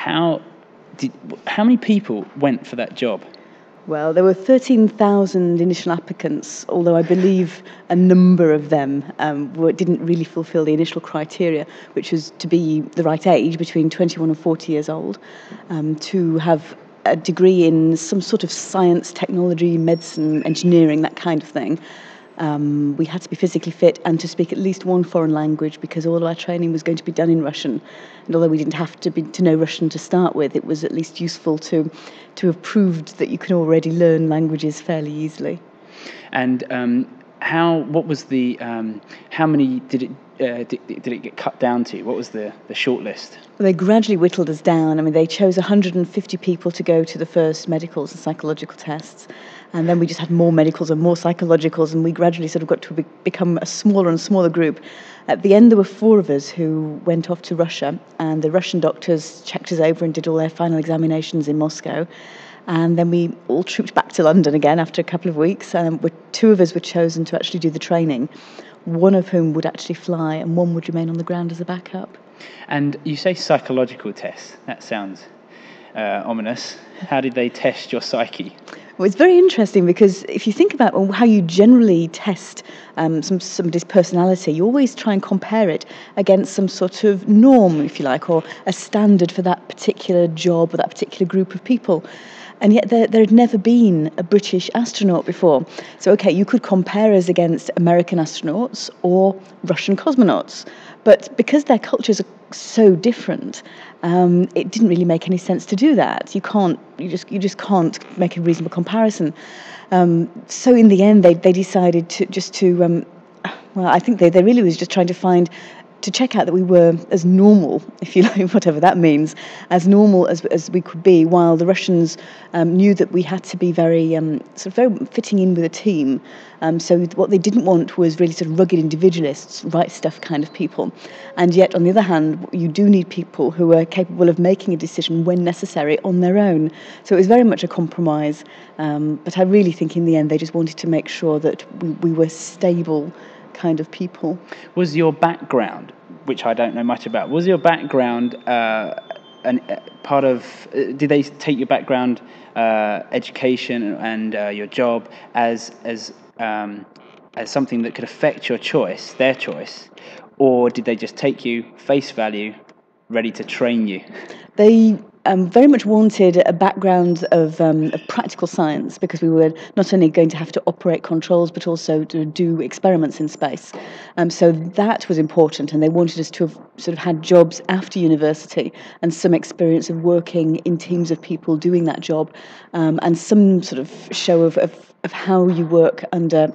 How how many people went for that job? Well, there were 13,000 initial applicants, although I believe a number of them didn't really fulfil the initial criteria, which was to be the right age, between 21 and 40 years old, to have a degree in some sort of science, technology, medicine, engineering, that kind of thing. We had to be physically fit and to speak at least one foreign language, because all of our training was going to be done in Russian. And although we didn't have to know Russian to start with, it was at least useful to have proved that you can already learn languages fairly easily. And what was the how many did it get cut down to? What was the shortlist? They gradually whittled us down. I mean, they chose 150 people to go to the first medicals and psychological tests. And then we just had more medicals and more psychologicals, and we gradually sort of got to become a smaller and smaller group. At the end, there were 4 of us who went off to Russia, and the Russian doctors checked us over and did all their final examinations in Moscow. And then we all trooped back to London again after a couple of weeks. 2 of us were chosen to actually do the training, one of whom would actually fly, and one would remain on the ground as a backup. And you say psychological tests. That sounds ominous. How did they test your psyche? Well, it's very interesting, because if you think about how you generally test somebody's personality, you always try and compare it against some sort of norm, if you like, or a standard for that particular job or that particular group of people. And yet there had never been a British astronaut before. So, okay, you could compare us against American astronauts or Russian cosmonauts. But because their cultures are so different, it didn't really make any sense to do that. You just can't make a reasonable comparison. So in the end, they decided well, I think they really was just trying to check out that we were as normal, if you like, whatever that means, as normal as we could be, while the Russians knew that we had to be very fitting in with a team. So what they didn't want was really sort of rugged individualists, right stuff kind of people. And yet, on the other hand, you do need people who are capable of making a decision when necessary on their own. So it was very much a compromise. But I really think in the end they just wanted to make sure that we were stable kind of people. Was your background, which I don't know much about, was your background part of? Did they take your background, education, and your job as something that could affect your choice, their choice, or did they just take you face value, ready to train you? They very much wanted a background of practical science, because we were not only going to have to operate controls but also to do experiments in space. So that was important, and they wanted us to have sort of had jobs after university and some experience of working in teams of people doing that job, and some sort of show of how you work under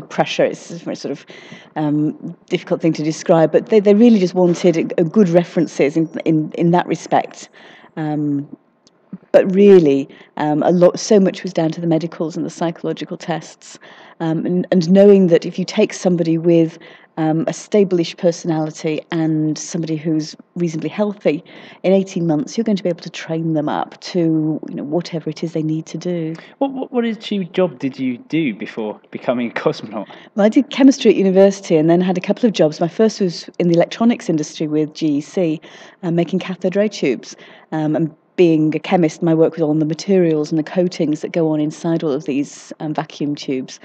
pressure. It's a very sort of difficult thing to describe, but they really just wanted a good references in that respect. But really, so much was down to the medicals and the psychological tests, and knowing that if you take somebody with a stable-ish personality and somebody who's reasonably healthy, in 18 months you're going to be able to train them up to whatever it is they need to do. What job did you do before becoming a cosmonaut? Well, I did chemistry at university and then had a couple of jobs. My first was in the electronics industry with GEC, making cathode ray tubes. And being a chemist, my work was on the materials and the coatings that go on inside all of these vacuum tubes.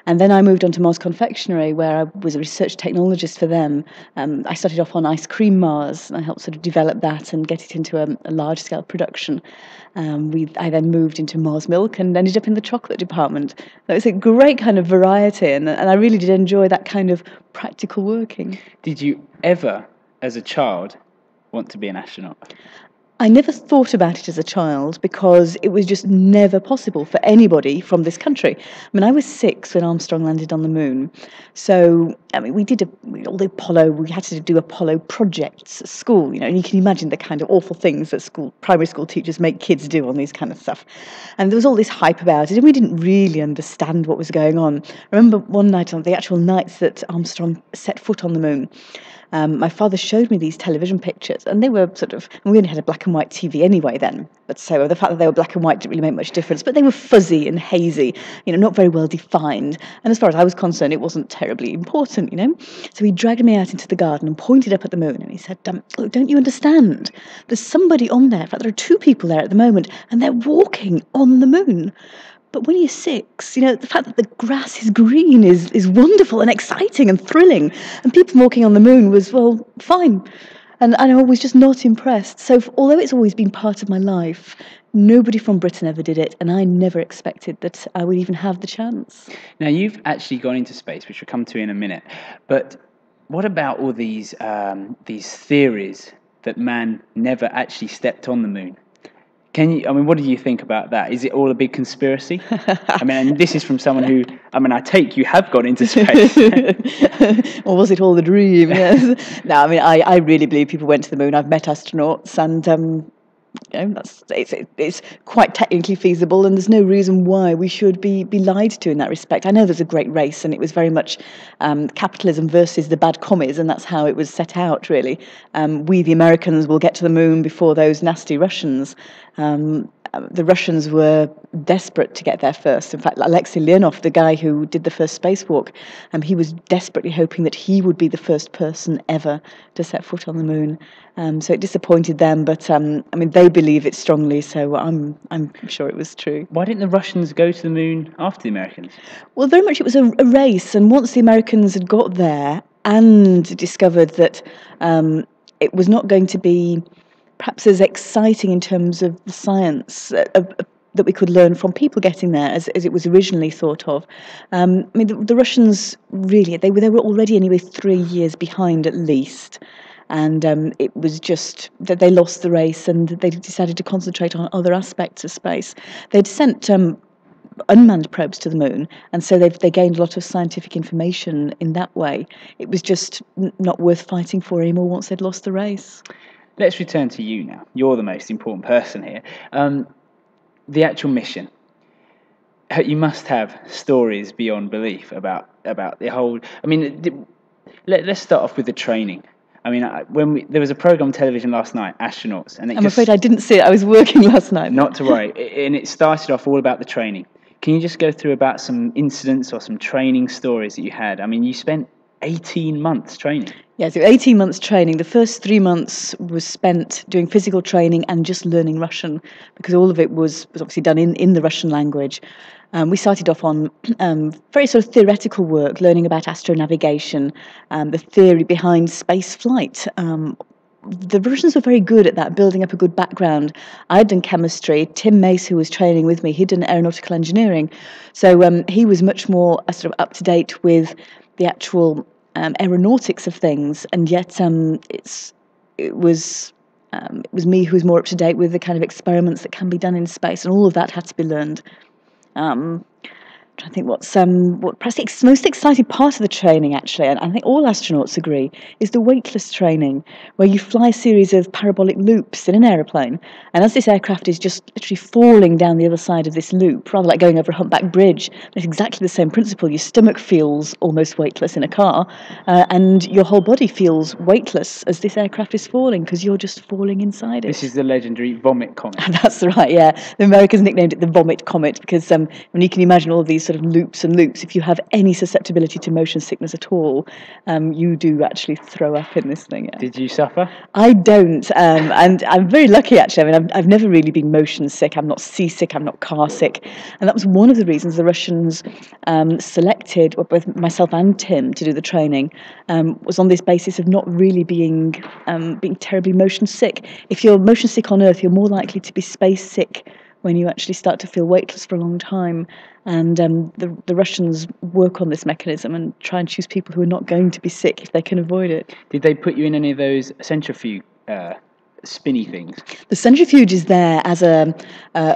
And then I moved on to Mars Confectionery, where I was a research technologist for them. I started off on ice cream Mars, and I helped sort of develop that and get it into a large-scale production. I then moved into Mars Milk and ended up in the chocolate department. So it's a great kind of variety, and I really did enjoy that kind of practical working. Did you ever, as a child, want to be an astronaut? I never thought about it as a child, because it was just never possible for anybody from this country. I mean, I was 6 when Armstrong landed on the moon. So, I mean, we had to do Apollo projects at school, and you can imagine the kind of awful things that primary school teachers make kids do on these kind of stuff. And there was all this hype about it, and we didn't really understand what was going on. I remember one night, on the actual nights that Armstrong set foot on the moon, my father showed me these television pictures, and they were we only had a black and white TV anyway then, but so the fact that they were black and white didn't really make much difference, but they were fuzzy and hazy, not very well defined. And as far as I was concerned, it wasn't terribly important, So he dragged me out into the garden and pointed up at the moon, and he said, look, don't you understand? There's somebody on there. In fact, there are two people there at the moment, and they're walking on the moon. But when you're 6, the fact that the grass is green is wonderful and exciting and thrilling. And people walking on the moon was, well, fine. And I was just not impressed. So although it's always been part of my life, nobody from Britain ever did it. And I never expected that I would even have the chance. Now, you've actually gone into space, which we'll come to in a minute. But what about all these theories that man never actually stepped on the moon? What do you think about that? Is it all a big conspiracy? And this is from someone who, I take you have gone into space. Or was it all a dream? Yes. No, I really believe people went to the moon. I've met astronauts, and it's quite technically feasible, and there's no reason why we should be lied to in that respect. I know there's a great race, and it was very much capitalism versus the bad commies, and that's how it was set out, really. We, the Americans, will get to the moon before those nasty Russians. The Russians were desperate to get there first. In fact, Alexei Leonov, the guy who did the first spacewalk, he was desperately hoping that he would be the first person ever to set foot on the moon. So it disappointed them, but they believe it strongly, so I'm sure it was true. Why didn't the Russians go to the moon after the Americans? Well, very much it was a race, and once the Americans had got there and discovered that it was not going to be perhaps as exciting in terms of the science that we could learn from people getting there as it was originally thought of. The Russians really, they were already anyway 3 years behind at least. And it was just that they lost the race, and they decided to concentrate on other aspects of space. They'd sent unmanned probes to the moon, and so they gained a lot of scientific information in that way. It was just not worth fighting for anymore once they'd lost the race. Let's return to you now. You're the most important person here. The actual mission. You must have stories beyond belief about the whole. Let's start off with the training. There was a program on television last night, Astronauts, and I'm afraid I didn't see it. I was working last night. Not to worry. And it started off all about the training. Can you just go through about some incidents or some training stories that you had? You spent 18 months training. Yeah, so 18 months training. The first 3 months was spent doing physical training and just learning Russian, because all of it was obviously done in the Russian language. We started off on very sort of theoretical work, learning about astronavigation, the theory behind space flight. The Russians were very good at that, building up a good background. I'd done chemistry. Tim Mace, who was training with me, he'd done aeronautical engineering. So he was much more sort of up to date with the actual aeronautics of things, and yet it was me who was more up to date with the kind of experiments that can be done in space, and all of that had to be learned. Trying to think what perhaps the most exciting part of the training, actually, and I think all astronauts agree, is the weightless training, where you fly a series of parabolic loops in an aeroplane, and as this aircraft is just literally falling down the other side of this loop, rather like going over a humpback bridge, it's exactly the same principle. Your stomach feels almost weightless in a car, and your whole body feels weightless as this aircraft is falling, because you're just falling inside it. This is the legendary vomit comet. That's right, yeah. The Americans nicknamed it the vomit comet, because when you can imagine all these sort of loops and loops, if you have any susceptibility to motion sickness at all, you do actually throw up in this thing. Yeah. Did you suffer? I don't, and I'm very lucky, actually. I've never really been motion sick. I'm not seasick, I'm not car sick, and that was one of the reasons the Russians selected both myself and Tim to do the training, was on this basis of not really being terribly motion sick. If you're motion sick on Earth, you're more likely to be space sick when you actually start to feel weightless for a long time. And the Russians work on this mechanism and try and choose people who are not going to be sick if they can avoid it. Did they put you in any of those centrifuge spinny things? The centrifuge is there as a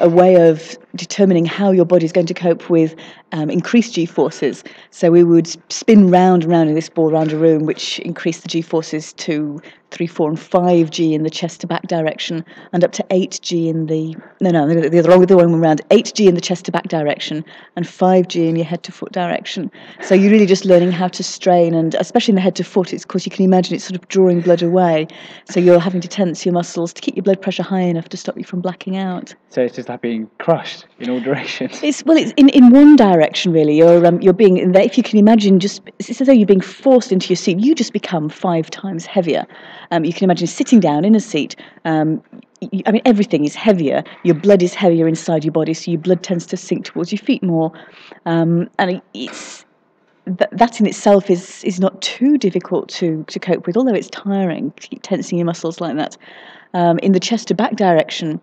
way of determining how your body is going to cope with increased G-forces. So we would spin round and round in this ball around a room, which increased the G-forces to 3, 4, and 5G in the chest to back direction, and up to 8G in the other one around. 8G in the chest to back direction, and 5G in your head to foot direction. So you're really just learning how to strain, and especially in the head to foot, it's, of course, you can imagine it's sort of drawing blood away. So you're having to tense your muscles to keep your blood pressure high enough to stop you from blacking out. So it's just like being crushed in all directions. It's in one direction really. You're being, if you can imagine, it's as though you're being forced into your seat. You just become 5 times heavier. You can imagine sitting down in a seat. Everything is heavier. Your blood is heavier inside your body, so your blood tends to sink towards your feet more. And it's that in itself is not too difficult to cope with, although it's tiring to keep tensing your muscles like that. In the chest to back direction,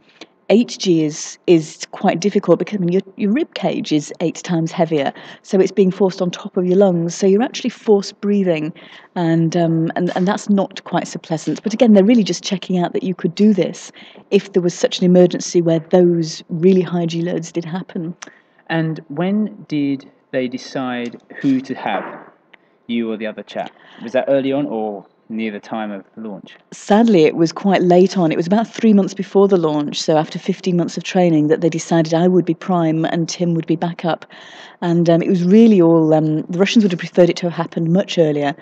8G is quite difficult because your rib cage is 8 times heavier, so it's being forced on top of your lungs. So you're actually forced breathing, and that's not quite so pleasant. But again, they're really just checking out that you could do this if there was such an emergency where those really high G loads did happen. And when did they decide who to have, you or the other chap? Was that early on or near the time of launch? Sadly, it was quite late on. It was about 3 months before the launch, so after 15 months of training, that they decided I would be prime and Tim would be backup. And it was really all, the Russians would have preferred it to have happened much earlier,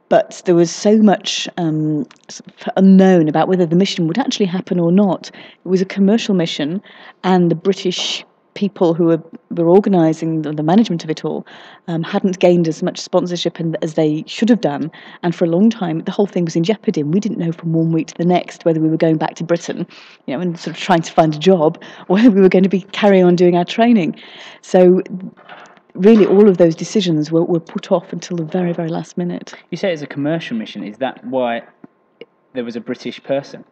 but there was so much unknown about whether the mission would actually happen or not. It was a commercial mission, and the British people who were organising the management of it all hadn't gained as much sponsorship as they should have done, and for a long time the whole thing was in jeopardy, and we didn't know from one week to the next whether we were going back to Britain, and sort of trying to find a job, or whether we were going to be carrying on doing our training. So really all of those decisions were put off until the very, very last minute. You say it's a commercial mission. Is that why there was a British person?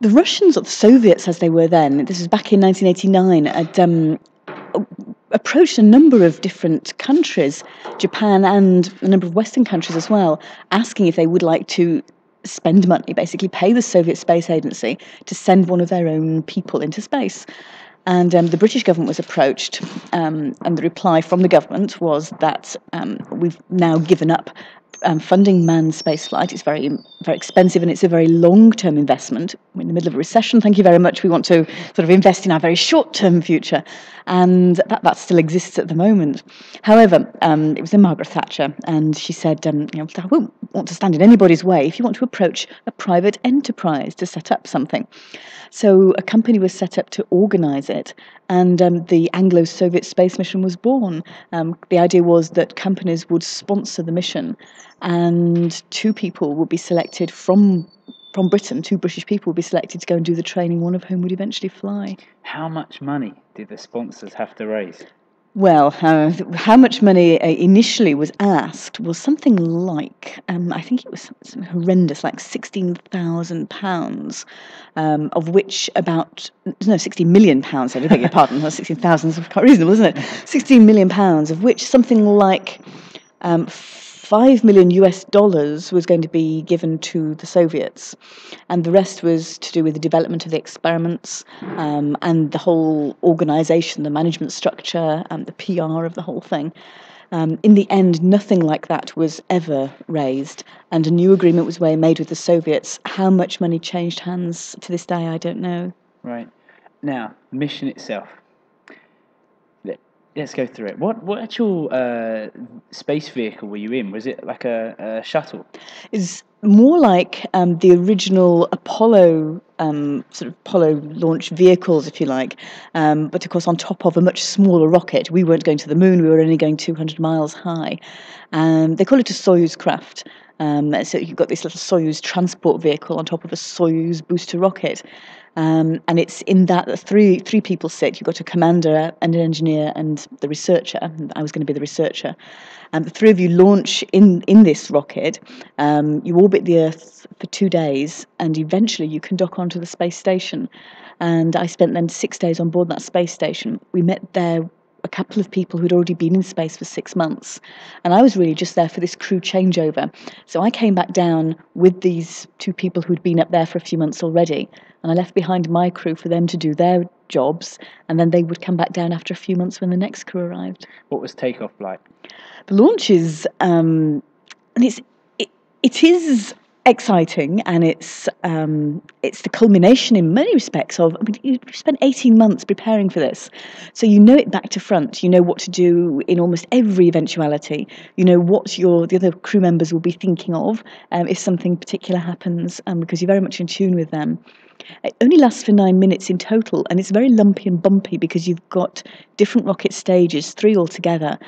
The Russians, or the Soviets as they were then, this was back in 1989, had approached a number of different countries, Japan and a number of Western countries as well, asking if they would like to spend money, basically pay the Soviet Space Agency to send one of their own people into space. And the British government was approached, and the reply from the government was that we've now given up funding manned spaceflight. It's very, very expensive, and it's a very long-term investment. We're in the middle of a recession. Thank you very much. We want to sort of invest in our very short-term future, and that still exists at the moment. However, it was in Margaret Thatcher, and she said, I won't want to stand in anybody's way if you want to approach a private enterprise to set up something. So a company was set up to organise it, and the Anglo-Soviet space mission was born. The idea was that companies would sponsor the mission, and 2 people would be selected from Britain, 2 British people would be selected to go and do the training, one of whom would eventually fly. How much money did the sponsors have to raise? Well, how much money initially was asked was something like, I think it was something horrendous, like £16,000, of which £16 million, I do beg your pardon, 16,000 is quite reasonable, isn't it? £16 million, of which something like $5 million was going to be given to the Soviets, and the rest was to do with the development of the experiments and the whole organisation, the management structure, and the PR of the whole thing. In the end, nothing like that was ever raised, and a new agreement was made with the Soviets. How much money changed hands to this day, I don't know. Right. Now, the mission itself. Let's go through it. What actual space vehicle were you in? Was it like a shuttle? It's more like the original Apollo Apollo launch vehicles, if you like, but of course on top of a much smaller rocket. We weren't going to the moon. We were only going 200 miles high. They call it a Soyuz craft. So you've got this little Soyuz transport vehicle on top of a Soyuz booster rocket. And it's in that three people sit. You've got a commander and an engineer and the researcher. I was going to be the researcher. And the 3 of you launch in this rocket. You orbit the Earth for 2 days, and eventually you can dock onto the space station. And I spent then 6 days on board that space station. We met there a couple of people who'd already been in space for 6 months. And I was really just there for this crew changeover. So I came back down with these 2 people who'd been up there for a few months already. And I left behind my crew for them to do their jobs. And then they would come back down after a few months when the next crew arrived. What was takeoff like? The launch is, and it is exciting, and it's the culmination in many respects of. I mean, you spent 18 months preparing for this, so you know it back to front. You know what to do in almost every eventuality. You know what the other crew members will be thinking of if something particular happens, because you're very much in tune with them. It only lasts for 9 minutes in total, and it's very lumpy and bumpy because you've got different rocket stages, 3 altogether.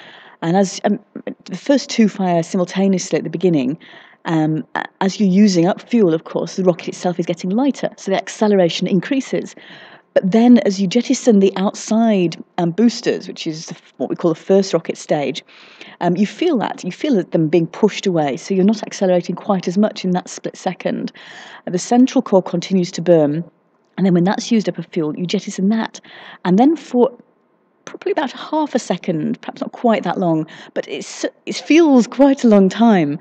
And as the first 2 fire simultaneously at the beginning, as you're using up fuel, of course, the rocket itself is getting lighter, so the acceleration increases. But then as you jettison the outside boosters, which is what we call the first rocket stage, you feel that. You feel them being pushed away, so you're not accelerating quite as much in that split second. The central core continues to burn, and then when that's used up of fuel, you jettison that. And then for probably about half a second, perhaps not quite that long, but it feels quite a long time,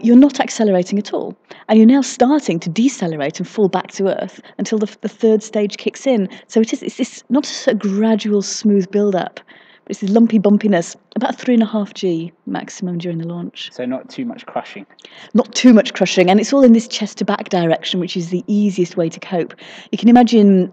you're not accelerating at all. And you're now starting to decelerate and fall back to Earth until the third stage kicks in. So it's this not a gradual, smooth build-up, but it's this lumpy bumpiness, about 3.5 G maximum during the launch. So not too much crushing. Not too much crushing, and it's all in this chest to back direction, which is the easiest way to cope. You can imagine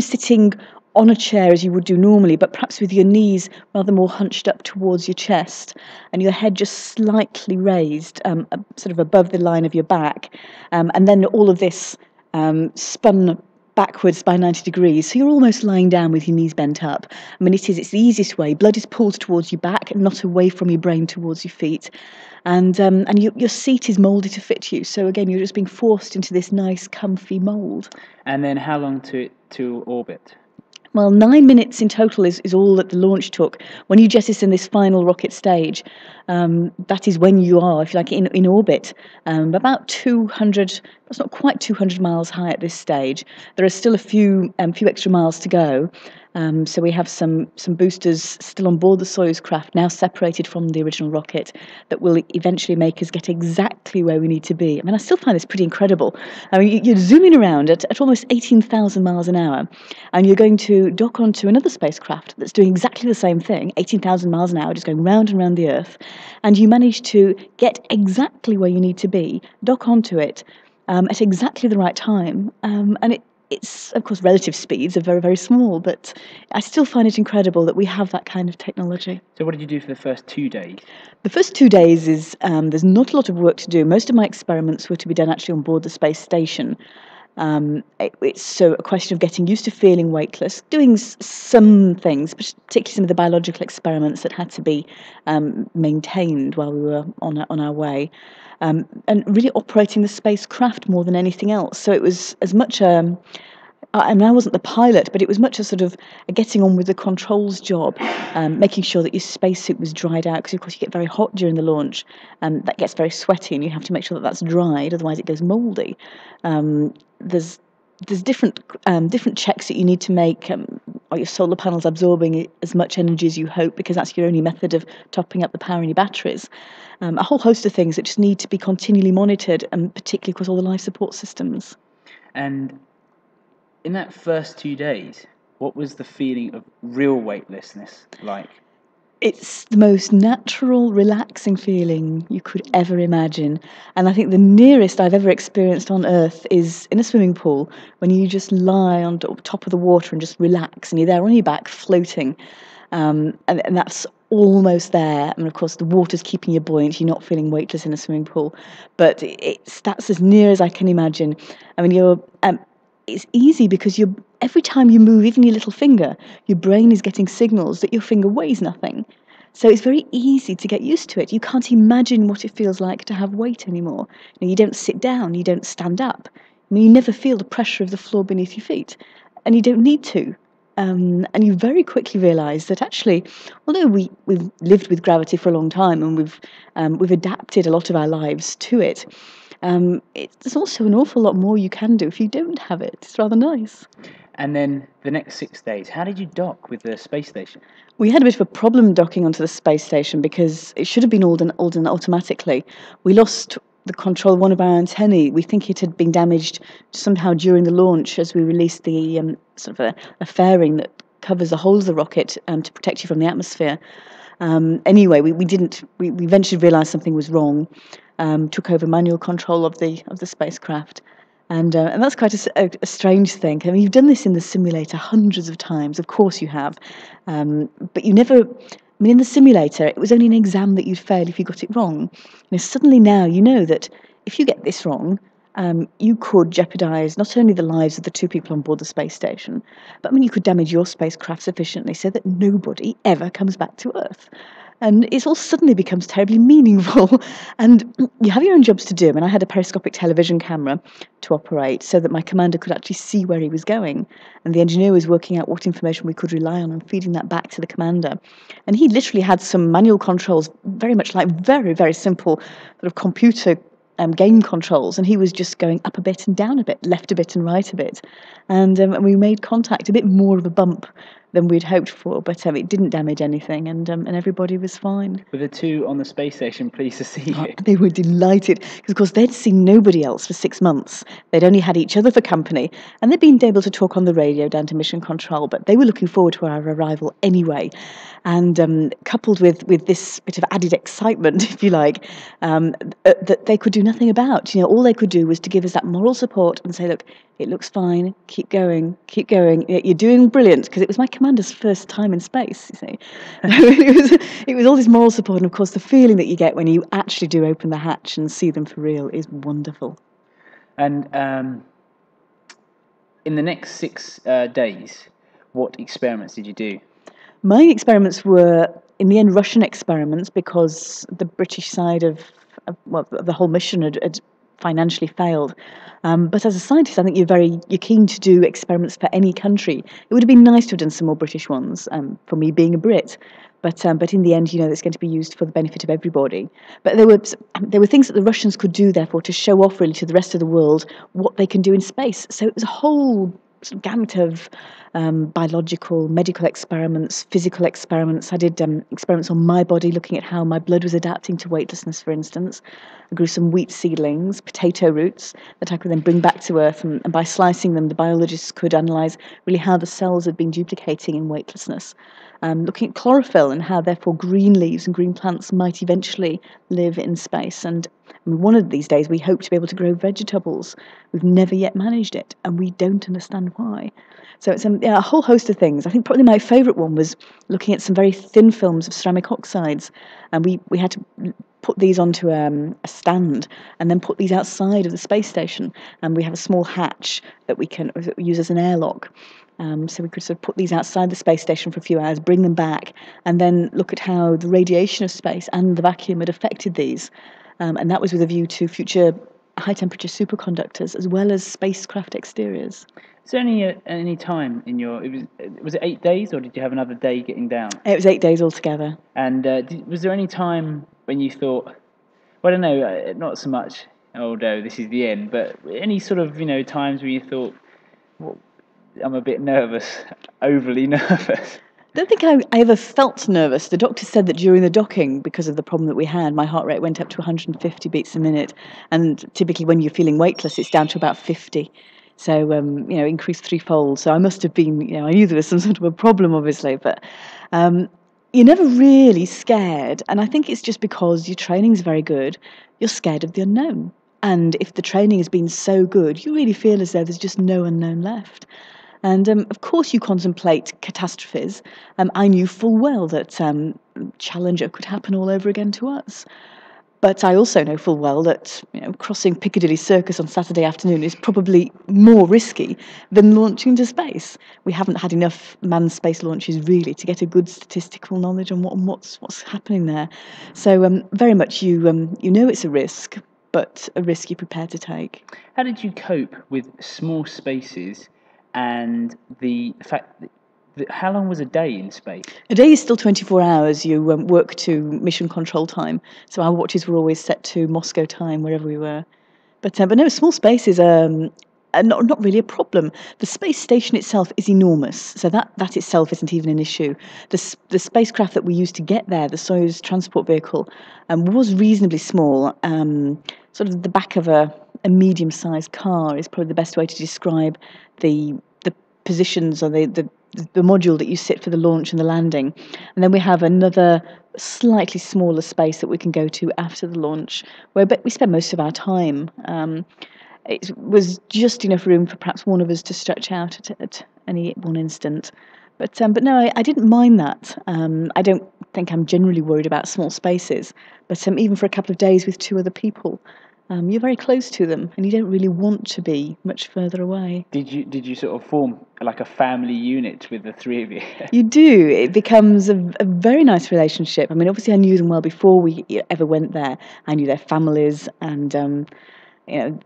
sitting on a chair as you would do normally, but perhaps with your knees rather more hunched up towards your chest and your head just slightly raised, sort of above the line of your back, and then all of this spun backwards by 90 degrees, so you're almost lying down with your knees bent up. I mean, it's the easiest way. Blood is pulled towards your back, not away from your brain towards your feet. And your seat is moulded to fit you. So again, you're just being forced into this nice, comfy mould. And then how long to orbit? Well, 9 minutes in total is all that the launch took. When you jettison this final rocket stage, that is when you are, if you like, in orbit. About 200, that's not quite 200 miles high at this stage. There are still a few extra miles to go. So we have some boosters still on board the Soyuz craft, now separated from the original rocket, that will eventually make us get exactly where we need to be. I mean, I still find this pretty incredible. I mean, you're zooming around at almost 18,000 miles an hour, and you're going to dock onto another spacecraft that's doing exactly the same thing, 18,000 miles an hour, just going round and round the Earth, and you manage to get exactly where you need to be, dock onto it at exactly the right time, and it's, of course, relative speeds are very, very small, but I still find it incredible that we have that kind of technology. So what did you do for the first 2 days? The first 2 days is, there's not a lot of work to do. Most of my experiments were to be done actually on board the space station. It's so a question of getting used to feeling weightless, doing some things, particularly some of the biological experiments that had to be maintained while we were on our way, and really operating the spacecraft more than anything else. So it was as much I wasn't the pilot, but it was much a sort of a getting on with the controls job, making sure that your spacesuit was dried out, because of course you get very hot during the launch, and that gets very sweaty, and you have to make sure that that's dried, otherwise it goes mouldy. There's different checks that you need to make. Are your solar panels absorbing as much energy as you hope, because that's your only method of topping up the power in your batteries. A whole host of things that just need to be continually monitored, and particularly, of course, all the life support systems. And in that first 2 days, what was the feeling of real weightlessness like? It's the most natural, relaxing feeling you could ever imagine. And I think the nearest I've ever experienced on Earth is in a swimming pool, when you just lie on top of the water and just relax, and you're there on your back floating. And that's almost there. And of course, the water's keeping you buoyant. You're not feeling weightless in a swimming pool. But that's as near as I can imagine. I mean, it's easy because every time you move, even your little finger, your brain is getting signals that your finger weighs nothing. So it's very easy to get used to it. You can't imagine what it feels like to have weight anymore. You don't sit down, you don't stand up. I mean, you never feel the pressure of the floor beneath your feet, and you don't need to. And you very quickly realise that actually, although we've lived with gravity for a long time, and we've adapted a lot of our lives to it, there's also an awful lot more you can do if you don't have it. It's rather nice. And then the next 6 days, how did you dock with the space station? We had a bit of a problem docking onto the space station because it should have been all done automatically. We lost the control of one of our antennae. We think it had been damaged somehow during the launch as we released the sort of a fairing that covers the whole of the rocket to protect you from the atmosphere. Anyway, we eventually realised something was wrong. took over manual control of the spacecraft. And that's quite a strange thing. I mean, you've done this in the simulator hundreds of times. Of course you have. But you never... I mean, in the simulator, it was only an exam that you'd fail if you got it wrong. Suddenly now you know that if you get this wrong, you could jeopardise not only the lives of the two people on board the space station, but I mean, you could damage your spacecraft sufficiently so that nobody ever comes back to Earth. And it all suddenly becomes terribly meaningful. And you have your own jobs to do. And I had a periscopic television camera to operate so that my commander could actually see where he was going. And the engineer was working out what information we could rely on and feeding that back to the commander. And he literally had some manual controls, very much like very, very simple sort of computer game controls, and he was just going up a bit and down a bit, left a bit and right a bit, and we made contact, a bit more of a bump than we'd hoped for, but it didn't damage anything, and everybody was fine. Were the two on the space station pleased to see you? They were delighted, because of course they'd seen nobody else for 6 months. They'd only had each other for company, and they'd been able to talk on the radio down to mission control, but they were looking forward to our arrival anyway. And coupled with this bit of added excitement, if you like, that they could do nothing about. All they could do was to give us that moral support and say, look, it looks fine, keep going, you're doing brilliant, because it was my commander's first time in space, you see. it was all this moral support, and of course the feeling that you get when you actually do open the hatch and see them for real is wonderful. And in the next 6 days, what experiments did you do? My experiments were, in the end, Russian experiments, because the British side of the whole mission had financially failed. But as a scientist, I think you're keen to do experiments for any country. It would have been nice to have done some more British ones, for me being a Brit. But in the end, it's going to be used for the benefit of everybody. But there were things that the Russians could do, therefore, to show off really to the rest of the world what they can do in space. So it was a whole sort of gamut of biological, medical experiments, physical experiments. I did experiments on my body, looking at how my blood was adapting to weightlessness, for instance. I grew some wheat seedlings, potato roots, that I could then bring back to Earth, and by slicing them, the biologists could analyse really how the cells had been duplicating in weightlessness. Looking at chlorophyll and how, therefore, green leaves and green plants might eventually live in space. And one of these days, we hope to be able to grow vegetables. We've never yet managed it, and we don't understand why. So it's a whole host of things. I think probably my favourite one was looking at some very thin films of ceramic oxides, and we had to put these onto a stand and then put these outside of the space station, and we have a small hatch that we can use as an airlock. So we could sort of put these outside the space station for a few hours, bring them back, and then look at how the radiation of space and the vacuum had affected these. And that was with a view to future high-temperature superconductors as well as spacecraft exteriors. Is there any time in your... Was it 8 days, or did you have another day getting down? It was 8 days altogether. And was there any time when you thought... Well, I don't know, not so much, oh no, this is the end, but any sort of, times where you thought, well, I'm a bit nervous, overly nervous? I don't think I ever felt nervous. The doctor said that during the docking, because of the problem that we had, my heart rate went up to 150 beats a minute. And typically when you're feeling weightless, it's down to about 50. So, increased threefold. So I must have been, I knew there was some sort of a problem, obviously. But you're never really scared. And I think it's just because your training's very good, you're scared of the unknown. And if the training has been so good, you really feel as though there's just no unknown left. And of course you contemplate catastrophes. I knew full well that Challenger could happen all over again to us. But I also know full well that crossing Piccadilly Circus on Saturday afternoon is probably more risky than launching into space. We haven't had enough manned space launches really to get a good statistical knowledge on what's happening there. So very much you know it's a risk, but a risk you're prepared to take. How did you cope with small spaces and the fact that how long was a day in space? A day is still 24 hours. You work to mission control time. So our watches were always set to Moscow time, wherever we were. But no, small spaces are not really a problem. The space station itself is enormous. So that itself isn't even an issue. The spacecraft that we used to get there, the Soyuz transport vehicle, was reasonably small. Sort of the back of a medium-sized car is probably the best way to describe the positions or the module that you sit for the launch and the landing. And then we have another slightly smaller space that we can go to after the launch, where we spend most of our time. It was just enough room for perhaps one of us to stretch out at any one instant. But no, I didn't mind that. I don't think I'm generally worried about small spaces, but even for a couple of days with two other people, you're very close to them, and you don't really want to be much further away. Did you sort of form like a family unit with the three of you? You do. It becomes a very nice relationship. I mean, obviously, I knew them well before we ever went there. I knew their families, and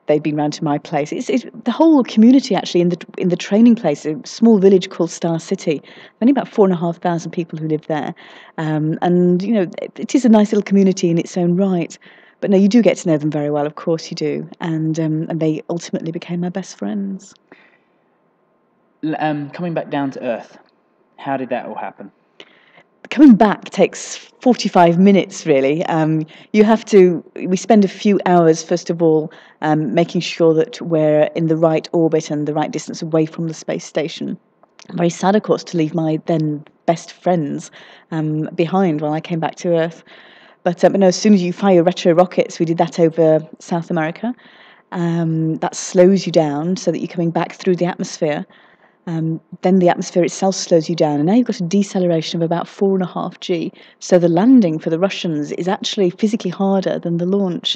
they'd been round to my place. It's the whole community actually in the training place, a small village called Star City. Only about 4,500 people who live there, and it is a nice little community in its own right. But no, you do get to know them very well, of course you do, and they ultimately became my best friends. Coming back down to Earth, how did that all happen? Coming back takes 45 minutes, really. We spend a few hours, first of all, making sure that we're in the right orbit and the right distance away from the space station. I'm very sad, of course, to leave my then best friends behind when I came back to Earth. But no, as soon as you fire retro rockets, we did that over South America. That slows you down so that you're coming back through the atmosphere. Then the atmosphere itself slows you down, and now you've got a deceleration of about 4.5 G. So the landing for the Russians is actually physically harder than the launch.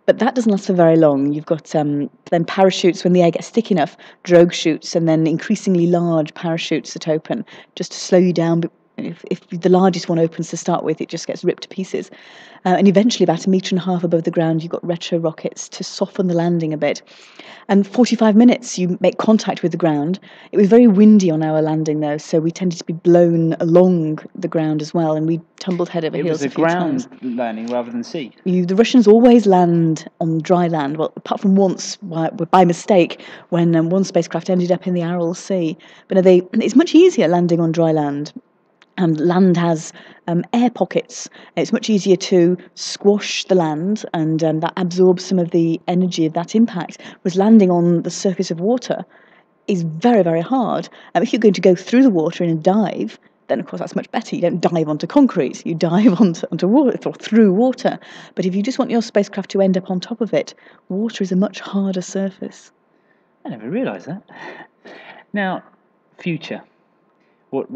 But that doesn't last for very long. You've got then parachutes when the air gets thick enough, drogue chutes, and then increasingly large parachutes that open just to slow you down. If the largest one opens to start with, it just gets ripped to pieces. And eventually, about 1.5 meters above the ground, you've got retro rockets to soften the landing a bit. And 45 minutes, you make contact with the ground. It was very windy on our landing, though, so we tended to be blown along the ground as well, and we tumbled head over heels a few times. It was a ground landing rather than sea. The Russians always land on dry land, well, apart from once by mistake when one spacecraft ended up in the Aral Sea. But no, it's much easier landing on dry land. And land has air pockets. It's much easier to squash the land, and that absorbs some of the energy of that impact. Whereas landing on the surface of water is very, very hard. If you're going to go through the water in a dive, then of course that's much better. You don't dive onto concrete, you dive onto water or through water. But if you just want your spacecraft to end up on top of it, water is a much harder surface. I never realised that. Now, future. What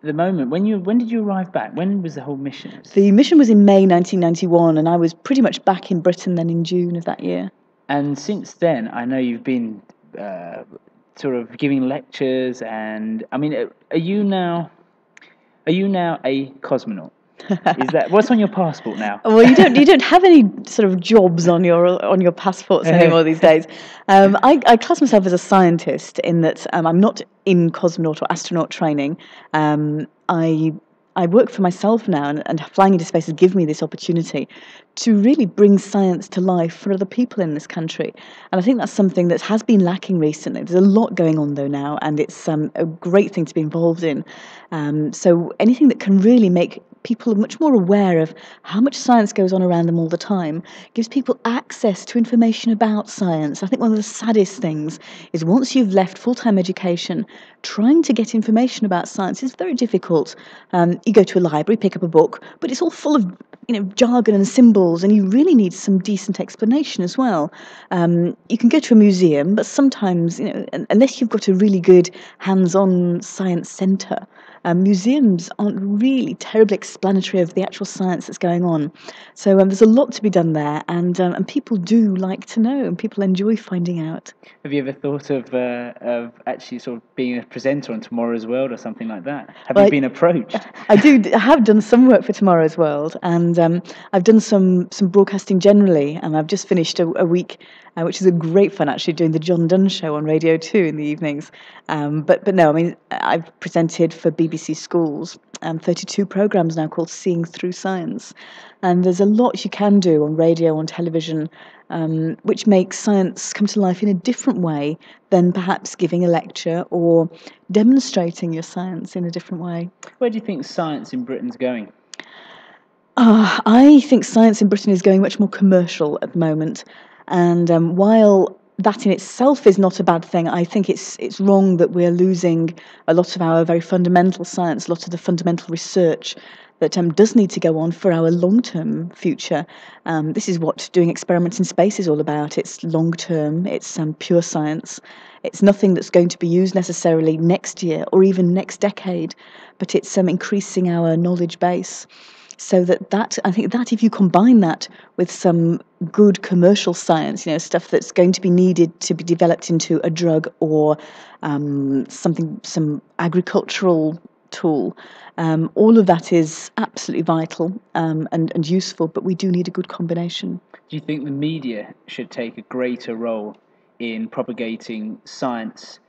the moment when did you arrive back? When was the whole mission? The mission was in May 1991, and I was pretty much back in Britain then in June of that year. And since then, I know you've been sort of giving lectures, and I mean, are you now a cosmonaut? Is that what's on your passport now? Well, you don't have any sort of jobs on your passports anymore these days. I class myself as a scientist in that I'm not in cosmonaut or astronaut training. I work for myself now, and flying into space has given me this opportunity to really bring science to life for other people in this country. And I think that's something that has been lacking recently. There's a lot going on, though, now, and it's a great thing to be involved in. So anything that can really make people are much more aware of how much science goes on around them all the time, gives people access to information about science. I think one of the saddest things is once you've left full-time education, trying to get information about science is very difficult. You go to a library, pick up a book, but it's all full of jargon and symbols, and you really need some decent explanation as well. You can go to a museum, but sometimes, unless you've got a really good hands-on science centre, museums aren't really terribly explanatory of the actual science that's going on. So there's a lot to be done there, and people do like to know, and people enjoy finding out. Have you ever thought of actually sort of being a presenter on Tomorrow's World or something like that? Have you been approached? I have done some work for Tomorrow's World, and I've done some broadcasting generally, and I've just finished a week, which is a great fun actually, doing the John Dunn show on Radio 2 in the evenings. But no, I mean, I've presented for BBC Schools 32 programmes now called Seeing Through Science. And there's a lot you can do on radio, on television, which makes science come to life in a different way than perhaps giving a lecture or demonstrating your science in a different way. Where do you think science in Britain's going? I think science in Britain is going much more commercial at the moment. And while that in itself is not a bad thing, I think it's wrong that we're losing a lot of our very fundamental science, a lot of the fundamental research that does need to go on for our long-term future. This is what doing experiments in space is all about. It's long-term, it's pure science. It's nothing that's going to be used necessarily next year or even next decade, but it's increasing our knowledge base. So that I think that if you combine that with some good commercial science, stuff that's going to be needed to be developed into a drug or some agricultural tool, all of that is absolutely vital and useful, but we do need a good combination. Do you think the media should take a greater role in propagating science,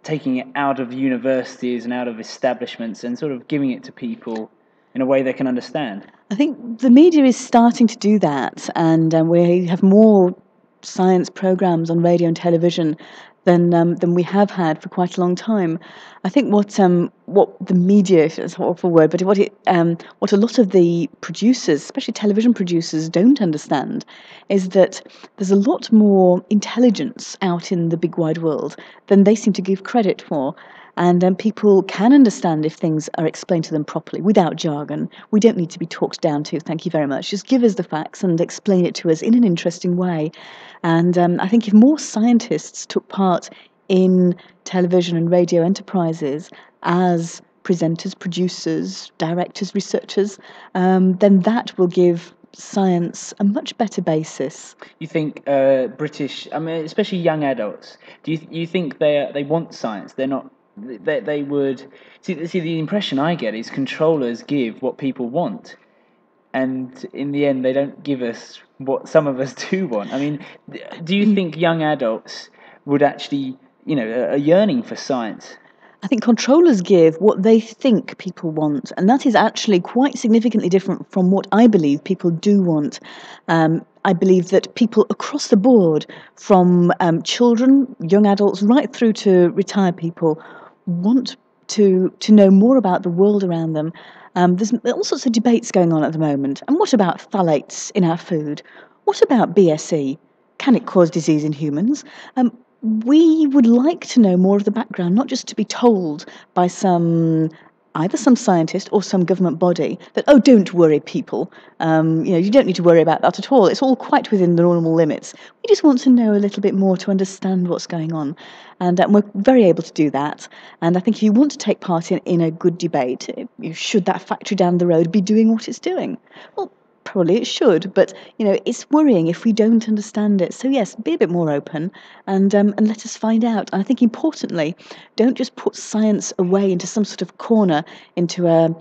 taking it out of universities and out of establishments and sort of giving it to people in a way they can understand? I think the media is starting to do that, and we have more science programs on radio and television than we have had for quite a long time. I think what the media, if it's an awful word, but what a lot of the producers, especially television producers, don't understand is that there's a lot more intelligence out in the big wide world than they seem to give credit for. And people can understand if things are explained to them properly, without jargon. We don't need to be talked down to, thank you very much. Just give us the facts and explain it to us in an interesting way. And I think if more scientists took part in television and radio enterprises as presenters, producers, directors, researchers, then that will give science a much better basis. You think British, I mean, especially young adults, do you think they want science? They're not. They would see. The impression I get is controllers give what people want, and in the end, they don't give us what some of us do want. I mean, do you think young adults would actually, are yearning for science? I think controllers give what they think people want, and that is actually quite significantly different from what I believe people do want. I believe that people across the board, from children, young adults, right through to retired people, want to know more about the world around them. There's all sorts of debates going on at the moment. And what about phthalates in our food? What about BSE? Can it cause disease in humans? We would like to know more of the background, not just to be told by either some scientist or some government body that, oh, don't worry, people. You don't need to worry about that at all. It's all quite within the normal limits. We just want to know a little bit more to understand what's going on. And we're very able to do that. And I think if you want to take part in a good debate, should that factory down the road be doing what it's doing? Well, probably it should, but it's worrying if we don't understand it. So yes, be a bit more open and let us find out. And I think importantly, don't just put science away into some sort of corner, into a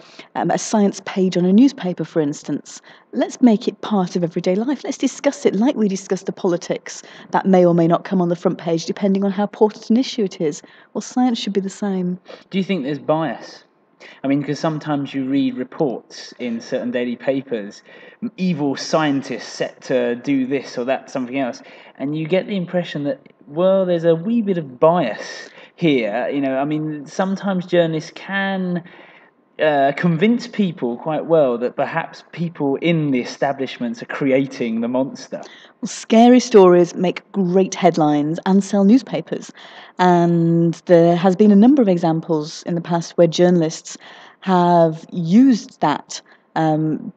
science page on a newspaper, for instance. Let's make it part of everyday life. Let's discuss it like we discuss the politics that may or may not come on the front page, depending on how important an issue it is. Well, science should be the same. Do you think there's bias? I mean, because sometimes you read reports in certain daily papers, evil scientists set to do this or that, something else, and you get the impression that, well, there's a wee bit of bias here. I mean, sometimes journalists can convince people quite well that perhaps people in the establishments are creating the monster. Well, scary stories make great headlines and sell newspapers. And there has been a number of examples in the past where journalists have used that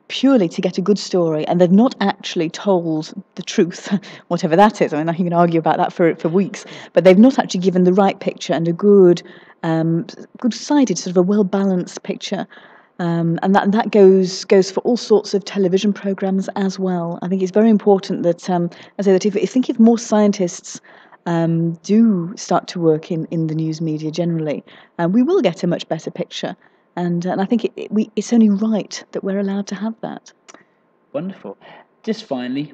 purely to get a good story, and they've not actually told the truth, whatever that is. I mean, I can argue about that for weeks, but they've not actually given the right picture and a good-sided, sort of a well-balanced picture. And that goes for all sorts of television programs as well. I think it's very important that, I say that if more scientists do start to work in the news media generally, we will get a much better picture. And I think it's only right that we're allowed to have that. Wonderful. Just finally,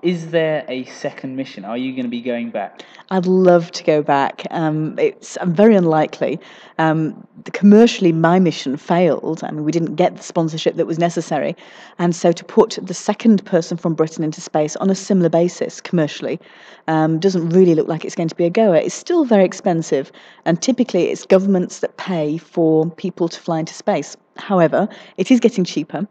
is there a second mission? Are you going to be going back? I'd love to go back. It's very unlikely. Commercially, my mission failed. I mean, we didn't get the sponsorship that was necessary. And so to put the second person from Britain into space on a similar basis commercially doesn't really look like it's going to be a goer. It's still very expensive. And typically, it's governments that pay for people to fly into space. However, it is getting cheaper.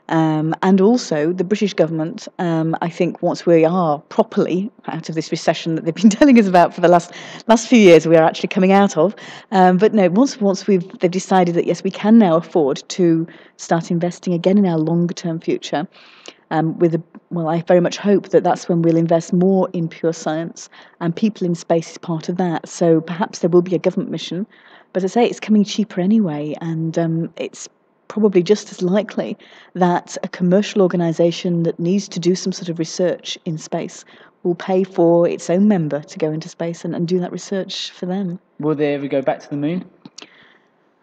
And also the British government, I think once we are properly out of this recession that they've been telling us about for the last few years, we are actually coming out of. But no, once they've decided that yes, we can now afford to start investing again in our longer term future. I very much hope that that's when we'll invest more in pure science, and people in space is part of that. So perhaps there will be a government mission, but as I say, it's coming cheaper anyway, and it's probably just as likely that a commercial organisation that needs to do some sort of research in space will pay for its own member to go into space and do that research for them. Will they ever go back to the moon?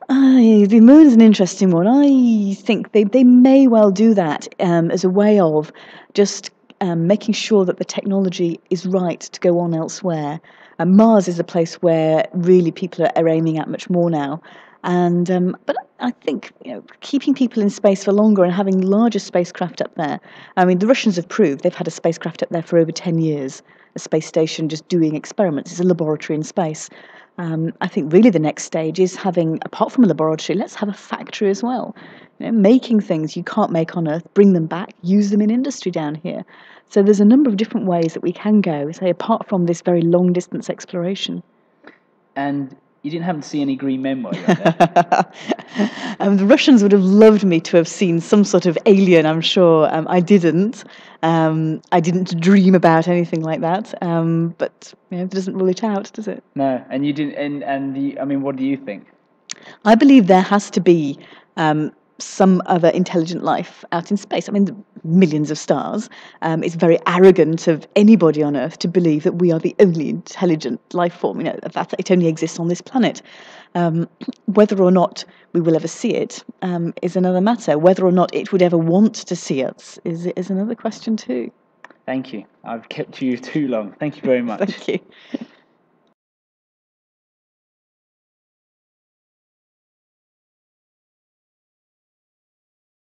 The moon's an interesting one. I think they may well do that as a way of just making sure that the technology is right to go on elsewhere. Mars is a place where really people are aiming at much more now. But I think keeping people in space for longer and having larger spacecraft up there. I mean, the Russians have proved they've had a spacecraft up there for over 10 years, a space station just doing experiments. It's a laboratory in space. I think really the next stage is having, apart from a laboratory, let's have a factory as well. Making things you can't make on Earth, bring them back, use them in industry down here. So there's a number of different ways that we can go, say, apart from this very long distance exploration. And you didn't happen to see any green men while you were there? The Russians would have loved me to have seen some sort of alien, I'm sure. I didn't. I didn't dream about anything like that. But it doesn't rule it out, does it? No, and you didn't. I mean, what do you think? I believe there has to be some other intelligent life out in space. I mean, millions of stars. It's very arrogant of anybody on Earth to believe that we are the only intelligent life form. That it only exists on this planet. Whether or not we will ever see it is another matter. Whether or not it would ever want to see us is another question too. Thank you. I've kept you too long. Thank you very much. Thank you.